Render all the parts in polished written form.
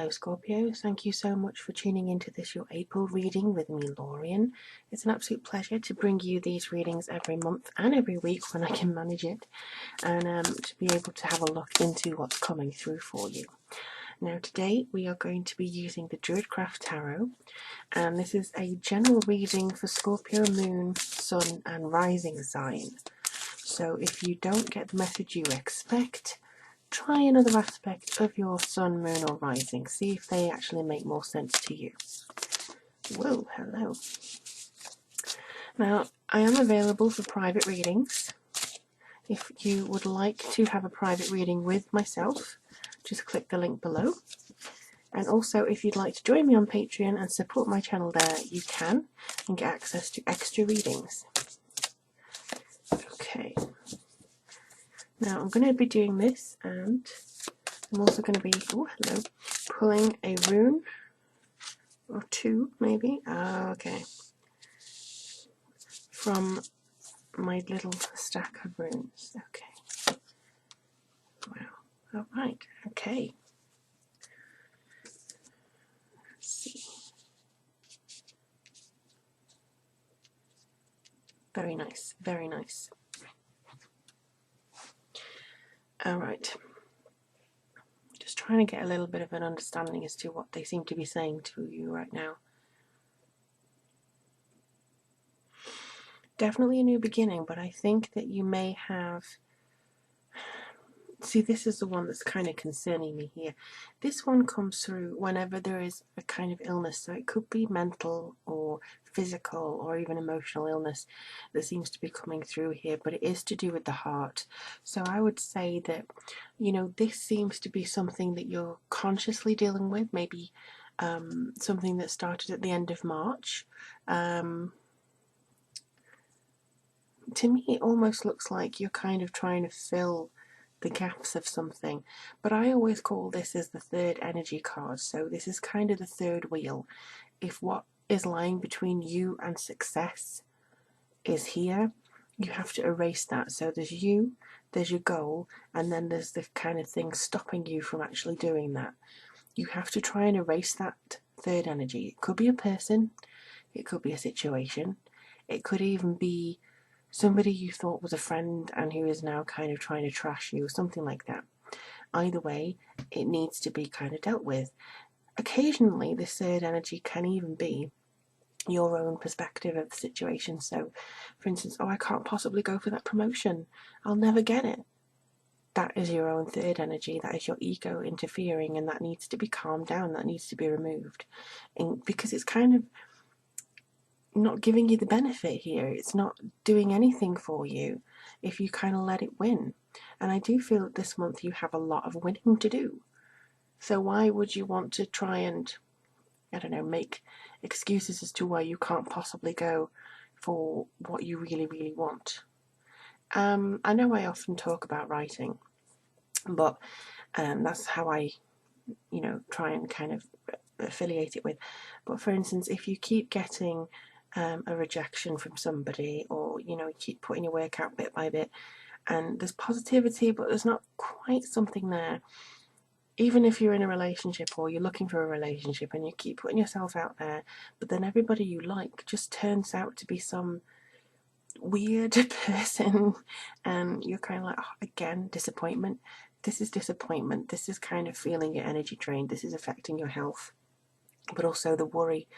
Hello Scorpio, thank you so much for tuning into this your April reading with me, Lorien. It's an absolute pleasure to bring you these readings every month and every week when I can manage it, and to be able to have a look into what's coming through for you. Now today we are going to be using the Druidcraft Tarot, and this is a general reading for Scorpio, Moon, Sun and Rising sign. So if you don't get the message you expect, try another aspect of your sun, moon or rising. See if they actually make more sense to you. Whoa, hello. Now, I am available for private readings. If you would like to have a private reading with myself, just click the link below. And also, if you'd like to join me on Patreon and support my channel there, you can, and get access to extra readings. Okay. Now, I'm going to be doing this, and I'm also going to be, pulling a rune, or two maybe, okay, from my little stack of runes. Okay, wow, alright, okay. Let's see. Very nice, very nice. Alright. Just trying to get a little bit of an understanding as to what they seem to be saying to you right now. Definitely a new beginning, but I think that you may have... See, this is the one that's kind of concerning me here. This one comes through whenever there is a kind of illness, so it could be mental or physical or even emotional illness that seems to be coming through here, but it is to do with the heart. So I would say that, you know, this seems to be something that you're consciously dealing with, maybe something that started at the end of March. To me, it almost looks like you're kind of trying to fill the gaps of something, but I always call this as the third energy card. So this is kind of the third wheel. If what is lying between you and success is here, you have to erase that. So there's you, there's your goal, and then there's the kind of thing stopping you from actually doing that. You have to try and erase that third energy. It could be a person, it could be a situation, it could even be somebody you thought was a friend and who is now kind of trying to trash you, or something like that. Either way, it needs to be kind of dealt with. Occasionally, this third energy can even be your own perspective of the situation. So, for instance, oh, I can't possibly go for that promotion. I'll never get it. That is your own third energy. That is your ego interfering, and that needs to be calmed down. That needs to be removed. And because it's kind of not giving you the benefit here. It's not doing anything for you if you kind of let it win. And I do feel that this month you have a lot of winning to do. So why would you want to try and, I don't know, make excuses as to why you can't possibly go for what you really, really want? I know I often talk about writing, but that's how I, you know, try and kind of affiliate it with. But for instance, if you keep getting a rejection from somebody, or you know, you keep putting your work out bit by bit and there's positivity but there's not quite something there, even if you're in a relationship or you're looking for a relationship and you keep putting yourself out there, but then everybody you like just turns out to be some weird person, and you're kind of like, oh, again, disappointment. This is disappointment. This is kind of feeling your energy drained. This is affecting your health, but also the worry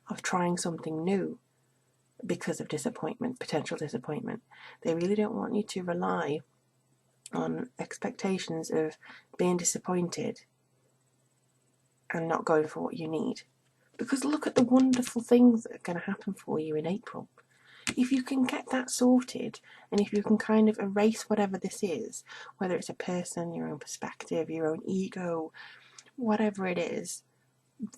of trying something new because of disappointment, potential disappointment. They really don't want you to rely on expectations of being disappointed and not going for what you need. Because look at the wonderful things that are going to happen for you in April. If you can get that sorted, and if you can kind of erase whatever this is, whether it's a person, your own perspective, your own ego, whatever it is,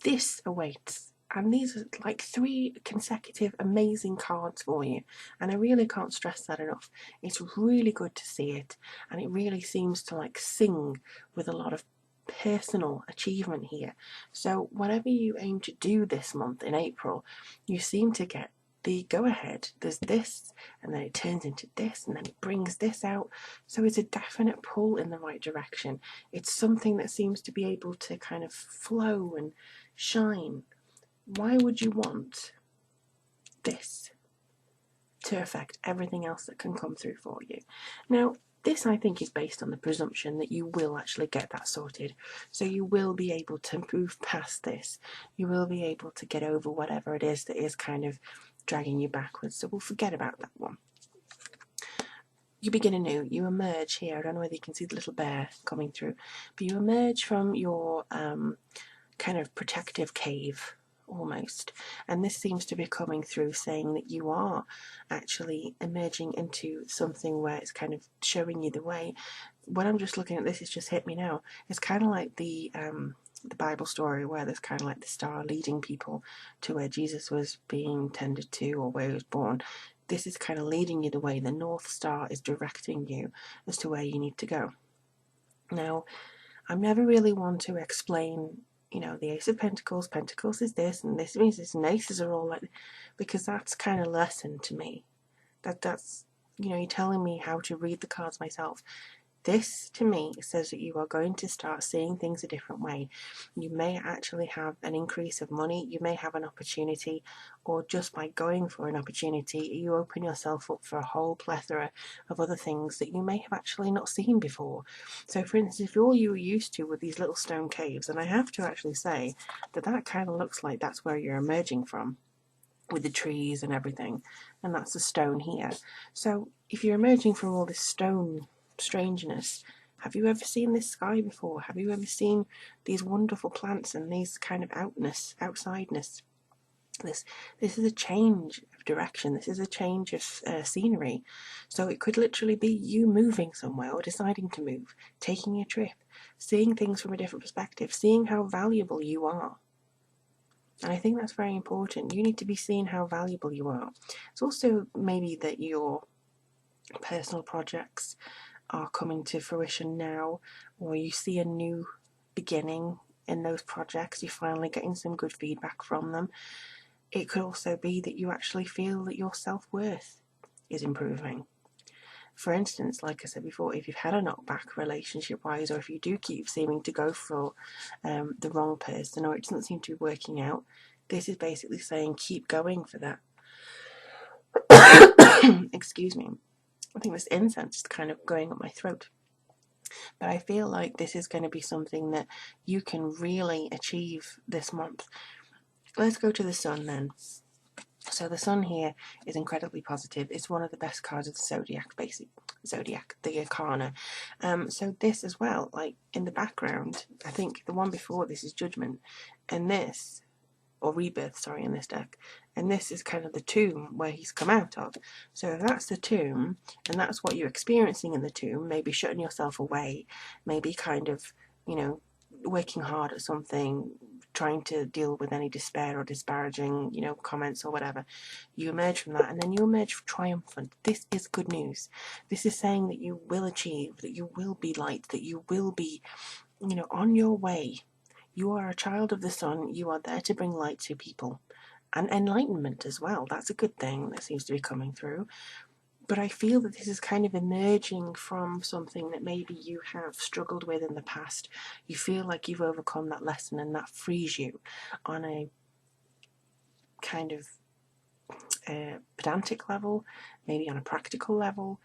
this awaits. And these are like 3 consecutive amazing cards for you, and I really can't stress that enough. It's really good to see it, and it really seems to like sing with a lot of personal achievement here. So whatever you aim to do this month in April, you seem to get the go ahead. There's this, and then it turns into this, and then it brings this out. So it's a definite pull in the right direction. It's something that seems to be able to kind of flow and shine. Why would you want this to affect everything else that can come through for you? Now, this, I think, is based on the presumption that you will actually get that sorted. So you will be able to move past this. You will be able to get over whatever it is that is kind of dragging you backwards. So we'll forget about that one. You begin anew. You emerge here. I don't know whether you can see the little bear coming through, but you emerge from your kind of protective cave almost, and this seems to be coming through saying that you are actually emerging into something where it's kind of showing you the way. When I'm just looking at this, it's just hit me now. It's kind of like the Bible story where there's kind of like the star leading people to where Jesus was being tended to, or where he was born. This is kind of leading you the way. The North Star is directing you as to where you need to go. Now, I'm never really one to explain, you know, the Ace of Pentacles, Pentacles is this, and this means this, and Aces are all like, because that's kind of lesson to me. That's, you know, you're telling me how to read the cards myself. This, to me, says that you are going to start seeing things a different way. You may actually have an increase of money, you may have an opportunity, or just by going for an opportunity, you open yourself up for a whole plethora of other things that you may have actually not seen before. So, for instance, if all you were used to were these little stone caves, and I have to actually say that that kind of looks like that's where you're emerging from, with the trees and everything, and that's the stone here. So, if you're emerging from all this stone strangeness, have you ever seen this sky before? Have you ever seen these wonderful plants and these kind of outsideness? This is a change of direction. This is a change of scenery. So it could literally be you moving somewhere, or deciding to move, taking a trip, seeing things from a different perspective, seeing how valuable you are. And I think that's very important. You need to be seeing how valuable you are. It's also maybe that your personal projects are coming to fruition now, or you see a new beginning in those projects, you're finally getting some good feedback from them. It could also be that you actually feel that your self-worth is improving. For instance, like I said before, if you've had a knockback relationship-wise, or if you do keep seeming to go for the wrong person, or it doesn't seem to be working out, this is basically saying keep going for that. Excuse me. I think this incense is kind of going up my throat. But I feel like this is going to be something that you can really achieve this month. Let's go to the Sun then. So the Sun here is incredibly positive. It's one of the best cards of the Zodiac, the Arcana. So this as well, like in the background, I think the one before this is Judgment, and this, or Rebirth, sorry, in this deck, and this is kind of the tomb where he's come out of. So if that's the tomb, and that's what you're experiencing in the tomb, maybe shutting yourself away, maybe kind of, you know, working hard at something, trying to deal with any despair or disparaging, you know, comments or whatever, you emerge from that, and then you emerge triumphant. This is good news. This is saying that you will achieve, that you will be light, that you will be, you know, on your way. You are a child of the Sun. You are there to bring light to people, and enlightenment as well. That's a good thing that seems to be coming through. But I feel that this is kind of emerging from something that maybe you have struggled with in the past. You feel like you've overcome that lesson, and that frees you on a kind of pedantic level, maybe on a practical level.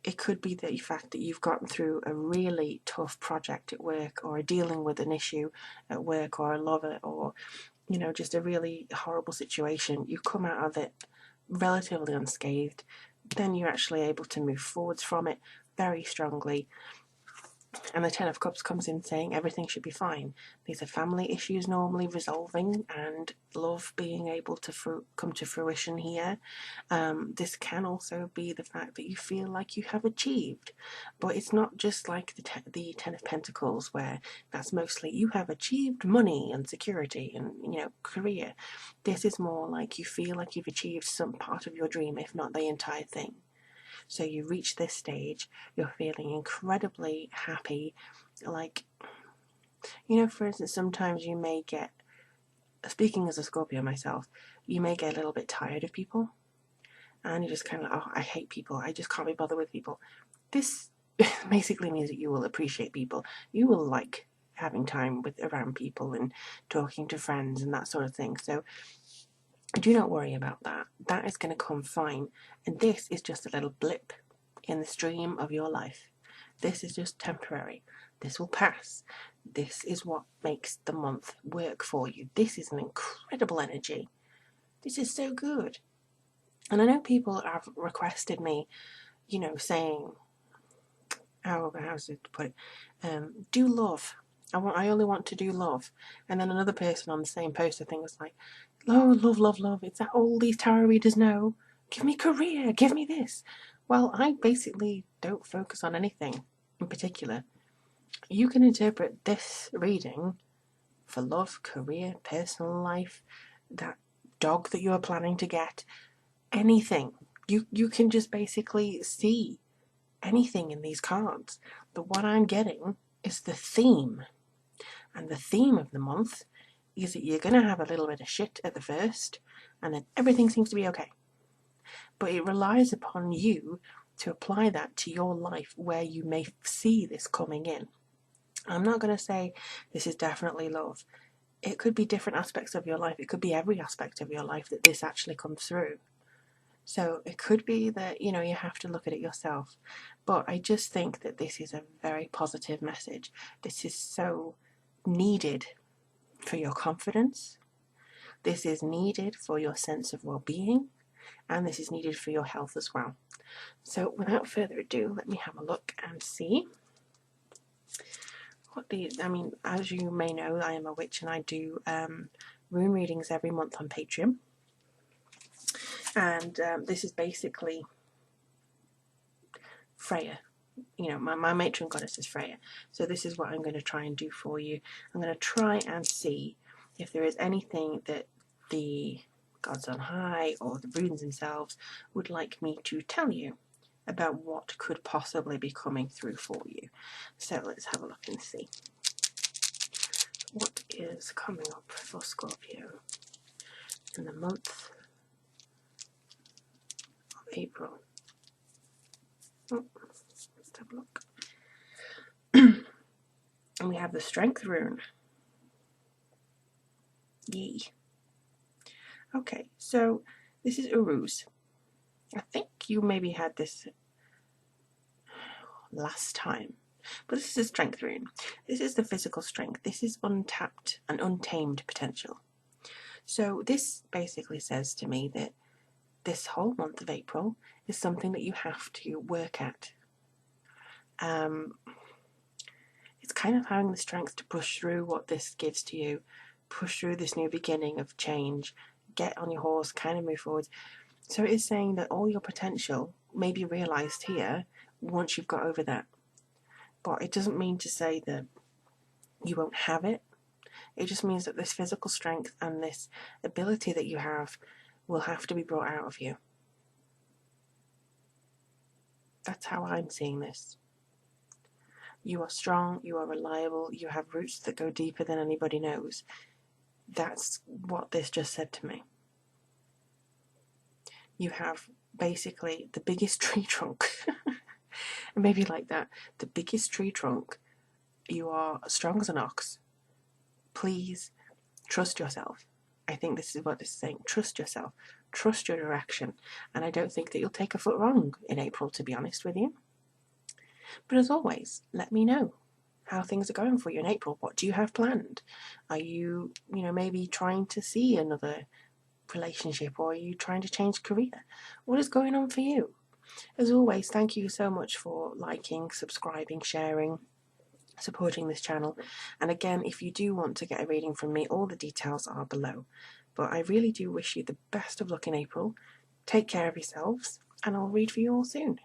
It could be the fact that you've gotten through a really tough project at work, or dealing with an issue at work, or a lover, or, you know, just a really horrible situation. You come out of it relatively unscathed. Then you're actually able to move forwards from it very strongly. And the Ten of Cups comes in saying everything should be fine. These are family issues normally resolving, and love being able to come to fruition here. This can also be the fact that you feel like you have achieved. But it's not just like the Ten of Pentacles, where that's mostly you have achieved money and security and, you know, career. This is more like you feel like you've achieved some part of your dream, if not the entire thing. So you reach this stage, you're feeling incredibly happy. Like, you know, for instance, sometimes you may get, speaking as a Scorpio myself, You may get a little bit tired of people, and you're just kind of like, oh, I hate people. I just can't be bothered with people. This basically means that you will appreciate people. You will like having time around people and talking to friends and that sort of thing. So do not worry about that. That is going to come fine. And this is just a little blip in the stream of your life. This is just temporary. This will pass. This is what makes the month work for you. This is an incredible energy. This is so good. And I know people have requested me, saying, how's it to put it? Do love. I only want to do love. And then another person on the same post, I think, was like, oh, love, love, love. It's that all these tarot readers know. Give me career. Give me this. Well, I basically don't focus on anything in particular. You can interpret this reading for love, career, personal life, that dog that you are planning to get, anything. You can just basically see anything in these cards. But what I'm getting is the theme. And the theme of the month is that you're going to have a little bit of shit at the first, and then everything seems to be okay. But it relies upon you to apply that to your life where you may see this coming in. I'm not going to say this is definitely love. It could be different aspects of your life. It could be every aspect of your life that this actually comes through. So it could be that, you have to look at it yourself. But I just think that this is a very positive message. This is so needed for your confidence. This is needed for your sense of well-being. And this is needed for your health as well. So without further ado, let me have a look and see what these, as you may know, I am a witch and I do rune readings every month on Patreon. And this is basically Freya. My matron goddess is Freya. So this is what I'm going to try and do for you. I'm going to try and see if there is anything that the gods on high or the runes themselves would like me to tell you about what could possibly be coming through for you. So let's have a look and see. What is coming up for Scorpio in the month of April? Oh, let's have a look. And we have the Strength rune. Yay. Okay, so this is Uruz. I think you maybe had this last time, but this is a Strength rune. This is the physical strength. This is untapped and untamed potential. So this basically says to me that this whole month of April is something that you have to work at. It's kind of having the strength to push through what this gives to you, push through this new beginning of change, get on your horse, kind of move forward. So it is saying that all your potential may be realised here once you've got over that. But it doesn't mean to say that you won't have it. It just means that this physical strength and this ability that you have will have to be brought out of you. That's how I'm seeing this. You are strong, you are reliable, you have roots that go deeper than anybody knows. That's what this just said to me. You have basically the biggest tree trunk. Maybe like that. The biggest tree trunk. You are strong as an ox. Please trust yourself. I think this is what this is saying. Trust yourself. Trust your direction. And I don't think that you'll take a foot wrong in April, to be honest with you. But as always, let me know how things are going for you in April. What do you have planned? Are you, maybe trying to see another relationship, or are you trying to change career? What is going on for you? As always, thank you so much for liking, subscribing, sharing, supporting this channel. And again, if you do want to get a reading from me, all the details are below. But I really do wish you the best of luck in April. Take care of yourselves, and I'll read for you all soon.